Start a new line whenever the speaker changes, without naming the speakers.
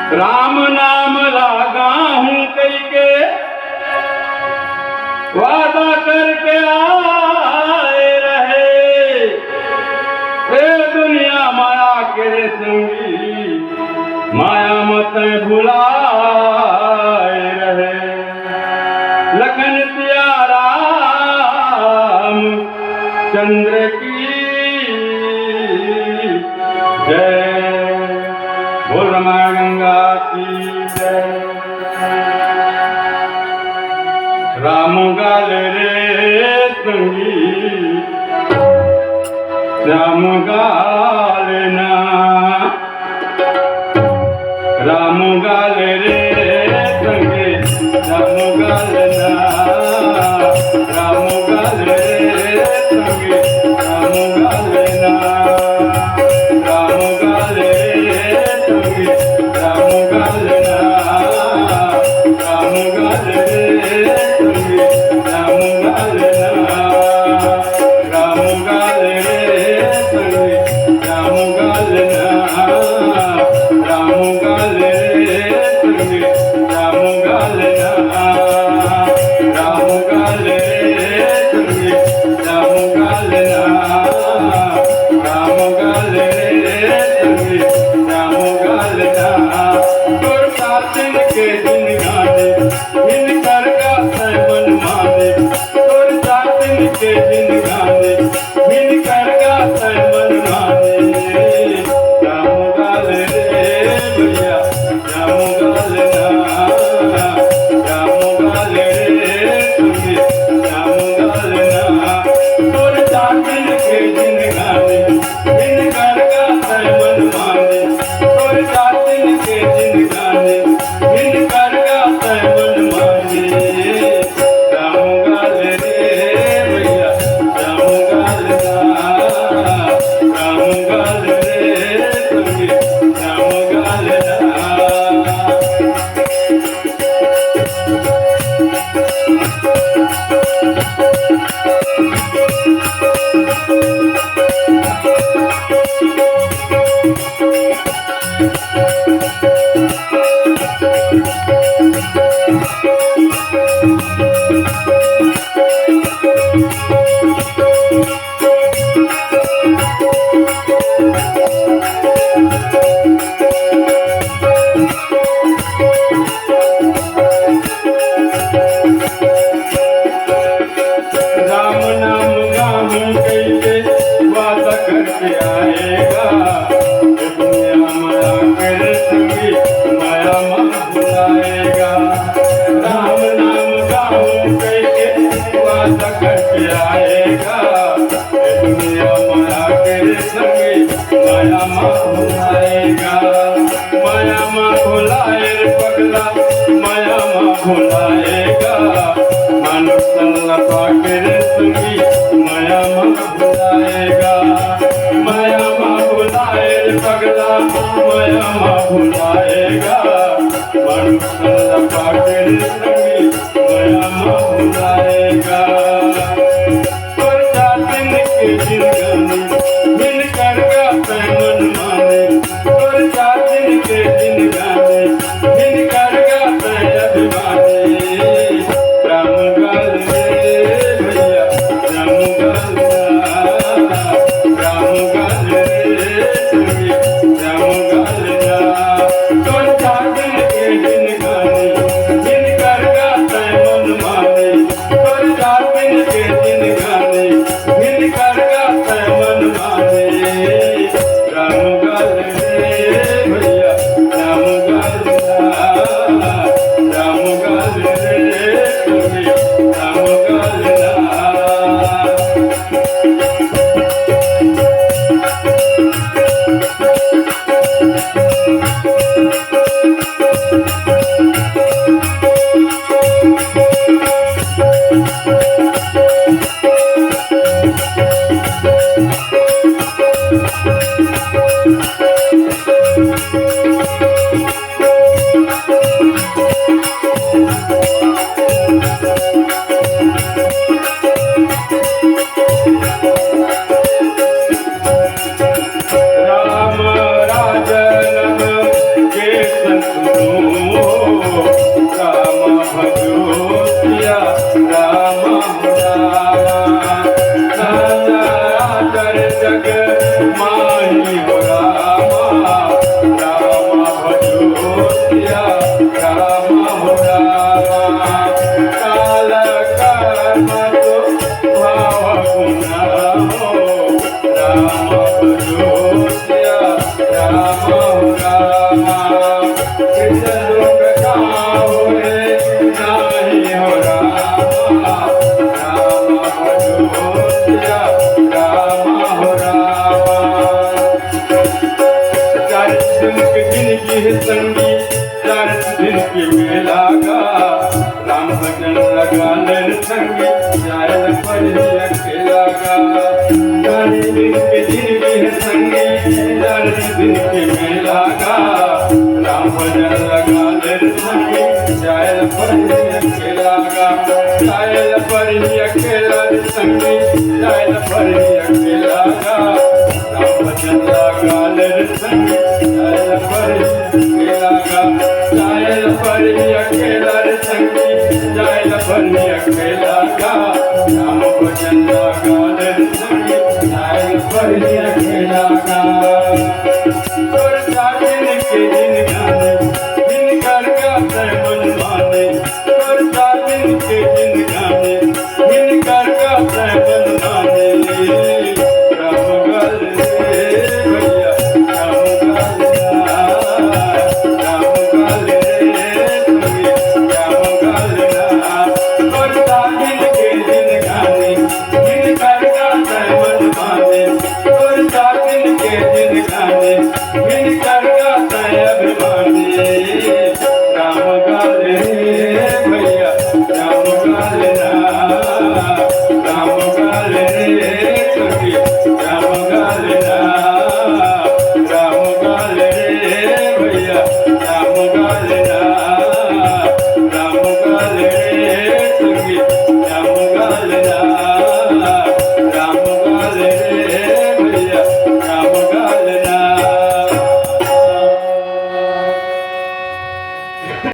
राम नाम लागा हूं कई के वादा करके आए रहे। ए दुनिया माया के संगी माया मत भुलाए रहे। लखन सिया राम चंद्र की जय। बोल रामायण गंगा की जय। राम गाल रे संगी राम गाल ना। राम गाल रे संगी राम गाल ना। राम गाल रे संगी राम गाल ना। राम गाल रे संगी राम गाल ना। राम गाल रे संगी राम गाल ना। राम गाल रे संगी राम गाल ना। राम गाल रे संगी राम गाल ना। राम गाल रे संगी राम गाल ना। राम गाल रे संगी राम गाल ना। तोर साथिन के दिन गाने इन कर का मन माने। तोर साथिन के दिन गाने इन कर का मन माने। राम गाल रे भैया राम गाल ना। राम गाल रे संगी राम गाल ना। तोर साथिन के दिन गाने इन कर का मन माने। तोर साथिन के दिन गाने इन कर का मन माने। राम गाल रे भैया राम गाल ना। राम गाल रे संगी राम गाल ना। राम नाम गाऊं कैसे वादा करके आएगा। ये दुनिया माया कर संगी माया मत भुलाएगा। राम नाम गाऊं कैसे वादा करके आएगा। ये दुनिया माया कर संगी माया मत भुलाएगा। माया मत भुलाए पगला माया मत भुलाएगा। मानुष पाकर संगी माया मत भुलाएगा। माया मत भुलाए पगला माया मत भुलाएगा। मानुष पाकर संगी माया मत भुलाएगा। और दिन के दिन गाने दिन कर का मन माने। और दिन के दिन गाने दिन कर का अभिमानी। राम गाल रे भैया राम गाल ना। राम गाल रे संगी राम गाल ना। तोर साथिन के दिन गाने दिन कर का जग माही हो रामा रामा भजो सिया रामा हो रामा काल कर्म तो भाव गुना हो रामा भजो सिया रामा हो रामा कृष्ण लोक काहो रे नाही हो रामा रामा भजो सिया रामा हो रामा चार दिन की जिंदगी है संगी चार दिन की मेला का राम भजन लगा नर संगी जायल पर अकेला का चार दिन की जिंदगी है संगी चार दिन की मेला का राम भजन लगा नर संगी जायल पर अकेला का जायल पर अकेला संगी जायल पर अकेला का राम भजन लगा नर संगी जायल पर अकेला का जायल पर अकेला संगी जायल पर अकेला का राम भजन लगा नर संगी जायल पर अकेला का और जागिन के दिन गाने दिन कर गाते मन माने और जागिन के दिन गाने दिन कर गाते मन माने राम गल रे भैया राम गल रे भैया राम गल और जागिन के दिन गाने दिन कर गाते मन माने और जागिन के दिन गाने दिन